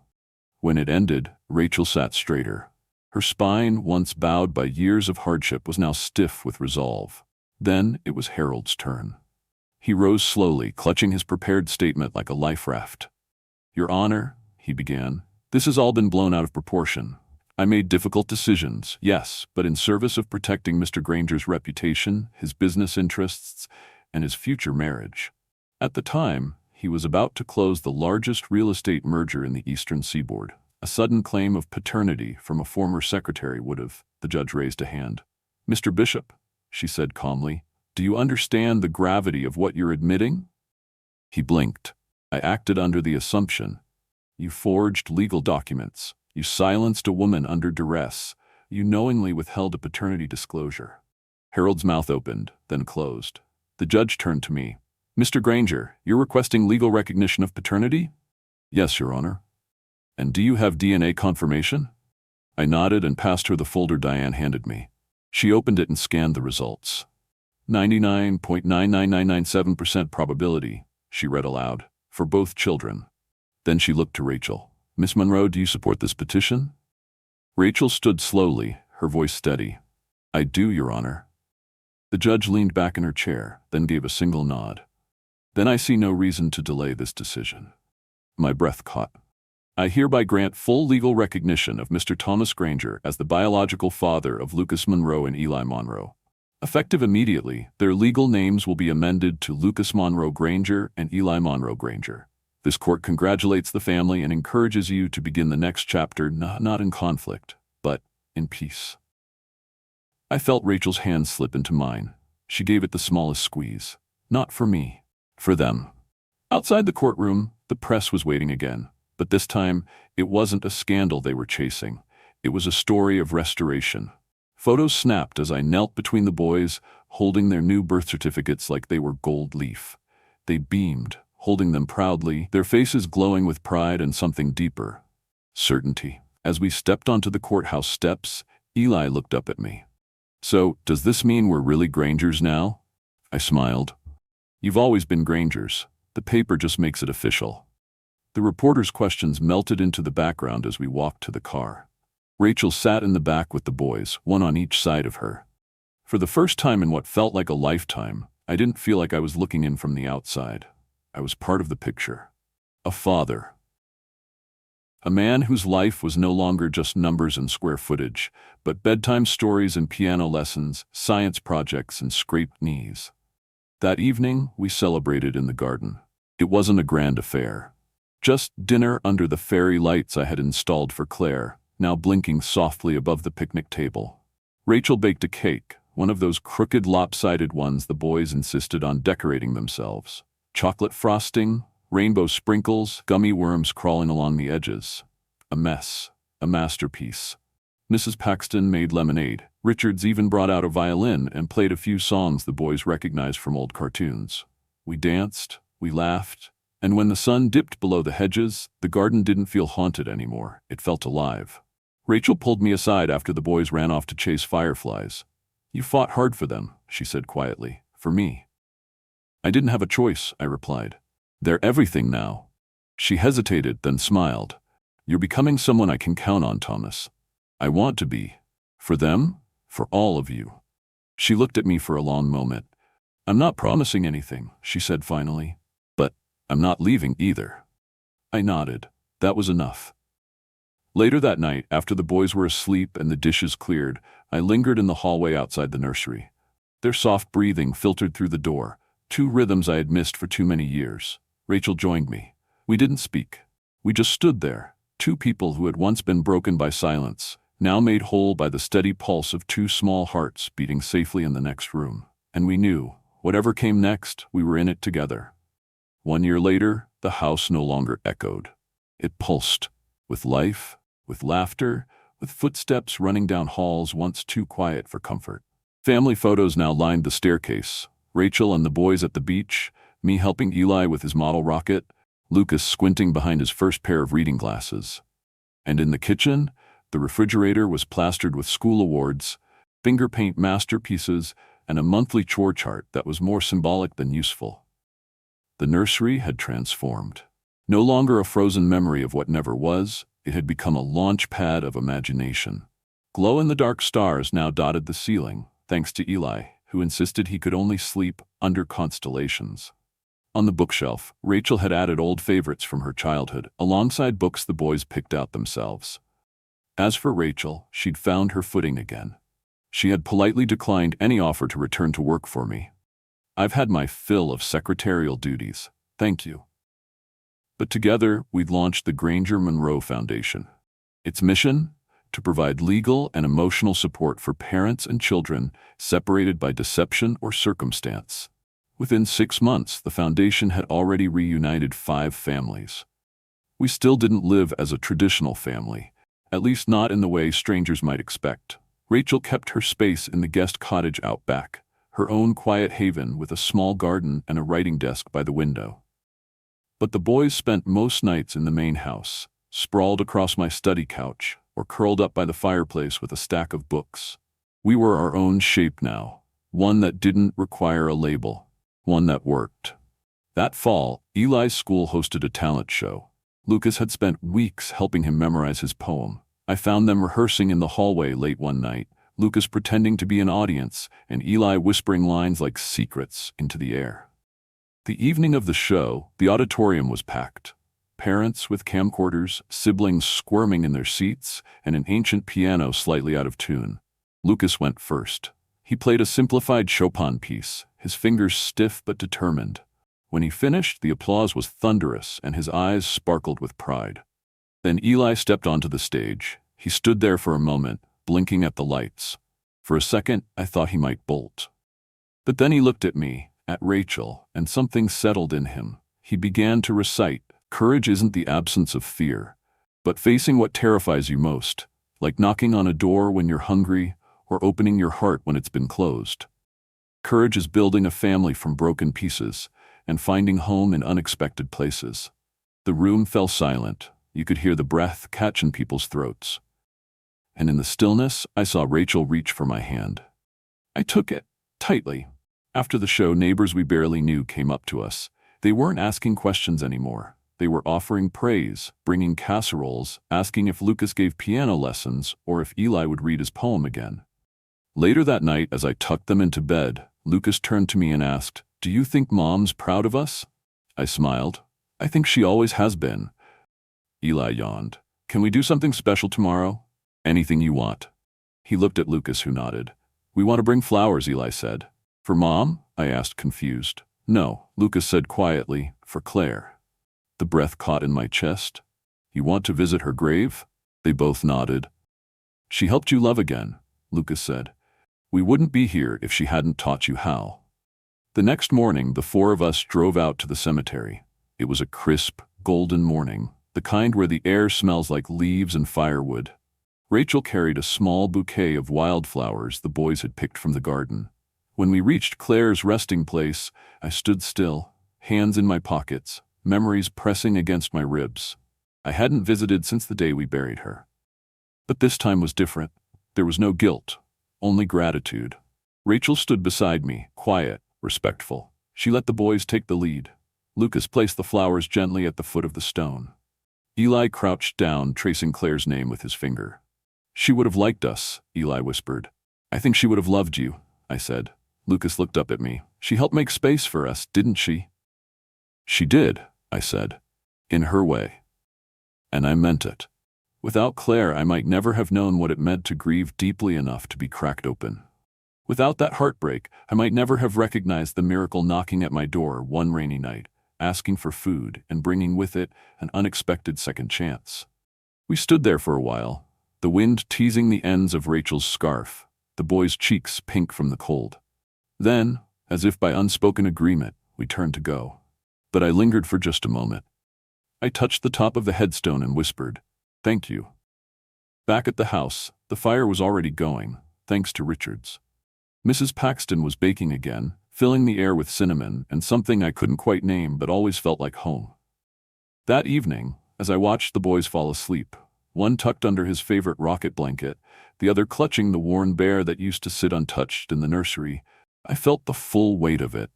When it ended, Rachel sat straighter. Her spine, once bowed by years of hardship, was now stiff with resolve. Then it was Harold's turn. He rose slowly, clutching his prepared statement like a life raft. "Your Honor," he began, "this has all been blown out of proportion. I made difficult decisions, yes, but in service of protecting Mr. Granger's reputation, his business interests, and his future marriage. At the time, he was about to close the largest real estate merger in the Eastern Seaboard. A sudden claim of paternity from a former secretary would have." The judge raised a hand. "Mr. Bishop," she said calmly, "do you understand the gravity of what you're admitting?" He blinked. "I acted under the assumption. You forged legal documents. You silenced a woman under duress. You knowingly withheld a paternity disclosure." Harold's mouth opened, then closed. The judge turned to me. "Mr. Granger, you're requesting legal recognition of paternity?" "Yes, Your Honor." "And do you have DNA confirmation?" I nodded and passed her the folder Diane handed me. She opened it and scanned the results. 99.99997% probability, she read aloud, "for both children." Then she looked to Rachel. "Miss Monroe, do you support this petition?" Rachel stood slowly, her voice steady. "I do, Your Honor." The judge leaned back in her chair, then gave a single nod. "Then I see no reason to delay this decision." My breath caught. "I hereby grant full legal recognition of Mr. Thomas Granger as the biological father of Lucas Monroe and Eli Monroe. Effective immediately, their legal names will be amended to Lucas Monroe Granger and Eli Monroe Granger. This court congratulates the family and encourages you to begin the next chapter not in conflict, but in peace." I felt Rachel's hand slip into mine. She gave it the smallest squeeze. Not for me, for them. Outside the courtroom, the press was waiting again. But this time, it wasn't a scandal they were chasing. It was a story of restoration. Photos snapped as I knelt between the boys, holding their new birth certificates like they were gold leaf. They beamed, holding them proudly, their faces glowing with pride and something deeper. Certainty. As we stepped onto the courthouse steps, Eli looked up at me. "So, does this mean we're really Grangers now?" I smiled. You've always been Granger's. The paper just makes it official. The reporter's questions melted into the background as we walked to the car. Rachel sat in the back with the boys, one on each side of her. For the first time in what felt like a lifetime, I didn't feel like I was looking in from the outside. I was part of the picture. A father. A man whose life was no longer just numbers and square footage, but bedtime stories and piano lessons, science projects and scraped knees. That evening, we celebrated in the garden. It wasn't a grand affair. Just dinner under the fairy lights I had installed for Claire, now blinking softly above the picnic table. Rachel baked a cake, one of those crooked, lopsided ones the boys insisted on decorating themselves. Chocolate frosting, rainbow sprinkles, gummy worms crawling along the edges. A mess. A masterpiece. Mrs. Paxton made lemonade. Richards even brought out a violin and played a few songs the boys recognized from old cartoons. We danced, we laughed, and when the sun dipped below the hedges, the garden didn't feel haunted anymore. It felt alive. Rachel pulled me aside after the boys ran off to chase fireflies. You fought hard for them, she said quietly. For me. I didn't have a choice, I replied. They're everything now. She hesitated, then smiled. You're becoming someone I can count on, Thomas. I want to be. For them, for all of you. She looked at me for a long moment. I'm not promising anything, she said finally. But I'm not leaving either. I nodded. That was enough. Later that night, after the boys were asleep and the dishes cleared, I lingered in the hallway outside the nursery. Their soft breathing filtered through the door, two rhythms I had missed for too many years. Rachel joined me. We didn't speak. We just stood there, two people who had once been broken by silence, now made whole by the steady pulse of two small hearts beating safely in the next room. And we knew, whatever came next, we were in it together. 1 year later, the house no longer echoed. It pulsed, with life, with laughter, with footsteps running down halls once too quiet for comfort. Family photos now lined the staircase. Rachel and the boys at the beach, me helping Eli with his model rocket, Lucas squinting behind his first pair of reading glasses. And in the kitchen, the refrigerator was plastered with school awards, finger paint masterpieces, and a monthly chore chart that was more symbolic than useful. The nursery had transformed. No longer a frozen memory of what never was, it had become a launch pad of imagination. Glow-in-the-dark stars now dotted the ceiling, thanks to Eli, who insisted he could only sleep under constellations. On the bookshelf, Rachel had added old favorites from her childhood, alongside books the boys picked out themselves. As for Rachel, she'd found her footing again. She had politely declined any offer to return to work for me. I've had my fill of secretarial duties, thank you. But together, we'd launched the Granger Monroe Foundation. Its mission? To provide legal and emotional support for parents and children separated by deception or circumstance. Within 6 months, the foundation had already reunited 5 families. We still didn't live as a traditional family, at least not in the way strangers might expect. Rachel kept her space in the guest cottage out back, her own quiet haven with a small garden and a writing desk by the window. But the boys spent most nights in the main house, sprawled across my study couch, or curled up by the fireplace with a stack of books. We were our own shape now, one that didn't require a label, one that worked. That fall, Eli's school hosted a talent show. Lucas had spent weeks helping him memorize his poem. I found them rehearsing in the hallway late one night, Lucas pretending to be an audience and Eli whispering lines like secrets into the air. The evening of the show, the auditorium was packed. Parents with camcorders, siblings squirming in their seats, and an ancient piano slightly out of tune. Lucas went first. He played a simplified Chopin piece, his fingers stiff but determined. When he finished, the applause was thunderous and his eyes sparkled with pride. Then Eli stepped onto the stage. He stood there for a moment, blinking at the lights. For a second, I thought he might bolt. But then he looked at me, at Rachel, and something settled in him. He began to recite, "Courage isn't the absence of fear, but facing what terrifies you most, like knocking on a door when you're hungry or opening your heart when it's been closed. Courage is building a family from broken pieces and finding home in unexpected places." The room fell silent. You could hear the breath catch in people's throats. And in the stillness, I saw Rachel reach for my hand. I took it, tightly. After the show, neighbors we barely knew came up to us. They weren't asking questions anymore. They were offering praise, bringing casseroles, asking if Lucas gave piano lessons or if Eli would read his poem again. Later that night, as I tucked them into bed, Lucas turned to me and asked, "Do you think Mom's proud of us?" I smiled. "I think she always has been." Eli yawned. "Can we do something special tomorrow?" "Anything you want." He looked at Lucas, who nodded. "We want to bring flowers," Eli said. "For Mom?" I asked, confused. "No," Lucas said quietly, "for Claire." The breath caught in my chest. "You want to visit her grave?" They both nodded. "She helped you love again," Lucas said. "We wouldn't be here if she hadn't taught you how." The next morning, the four of us drove out to the cemetery. It was a crisp, golden morning, the kind where the air smells like leaves and firewood. Rachel carried a small bouquet of wildflowers the boys had picked from the garden. When we reached Claire's resting place, I stood still, hands in my pockets, memories pressing against my ribs. I hadn't visited since the day we buried her. But this time was different. There was no guilt, only gratitude. Rachel stood beside me, quiet, respectful. She let the boys take the lead. Lucas placed the flowers gently at the foot of the stone. Eli crouched down, tracing Claire's name with his finger. "She would have liked us," Eli whispered. "I think she would have loved you," I said. Lucas looked up at me. "She helped make space for us, didn't she?" "She did," I said, "in her way." And I meant it. Without Claire, I might never have known what it meant to grieve deeply enough to be cracked open. Without that heartbreak, I might never have recognized the miracle knocking at my door one rainy night, asking for food and bringing with it an unexpected second chance. We stood there for a while, the wind teasing the ends of Rachel's scarf, the boys' cheeks pink from the cold. Then, as if by unspoken agreement, we turned to go. But I lingered for just a moment. I touched the top of the headstone and whispered, "Thank you." Back at the house, the fire was already going, thanks to Richards. Mrs. Paxton was baking again, filling the air with cinnamon and something I couldn't quite name but always felt like home. That evening, as I watched the boys fall asleep, one tucked under his favorite rocket blanket, the other clutching the worn bear that used to sit untouched in the nursery, I felt the full weight of it.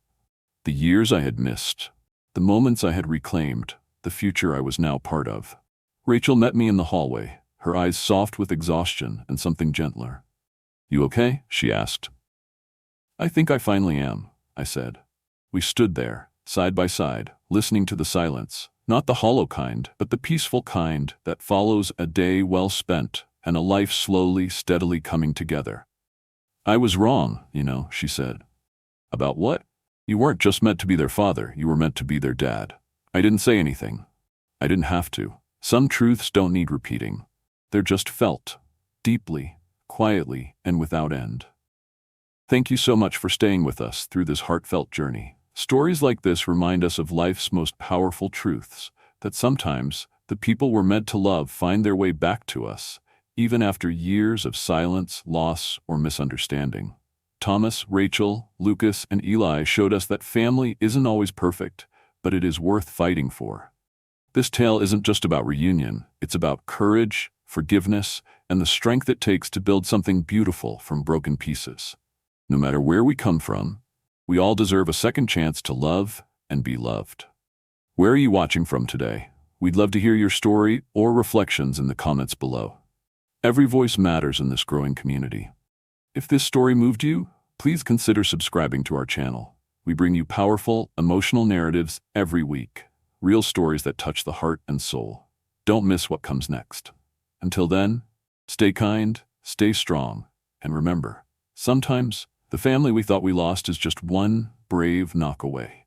The years I had missed, the moments I had reclaimed, the future I was now part of. Rachel met me in the hallway, her eyes soft with exhaustion and something gentler. "You okay?" she asked. "I think I finally am," I said. We stood there, side by side, listening to the silence, not the hollow kind, but the peaceful kind that follows a day well spent and a life slowly, steadily coming together. "I was wrong, she said. "About what?" "You weren't just meant to be their father, you were meant to be their dad." I didn't say anything. I didn't have to. Some truths don't need repeating. They're just felt, deeply, quietly, and without end. Thank you so much for staying with us through this heartfelt journey. Stories like this remind us of life's most powerful truths, that sometimes the people we're meant to love find their way back to us, even after years of silence, loss, or misunderstanding. Thomas, Rachel, Lucas, and Eli showed us that family isn't always perfect, but it is worth fighting for. This tale isn't just about reunion, it's about courage, forgiveness, and the strength it takes to build something beautiful from broken pieces. No matter where we come from, we all deserve a second chance to love and be loved. Where are you watching from today? We'd love to hear your story or reflections in the comments below. Every voice matters in this growing community. If this story moved you, please consider subscribing to our channel. We bring you powerful, emotional narratives every week, real stories that touch the heart and soul. Don't miss what comes next. Until then, stay kind, stay strong, and remember, sometimes the family we thought we lost is just one brave knock away.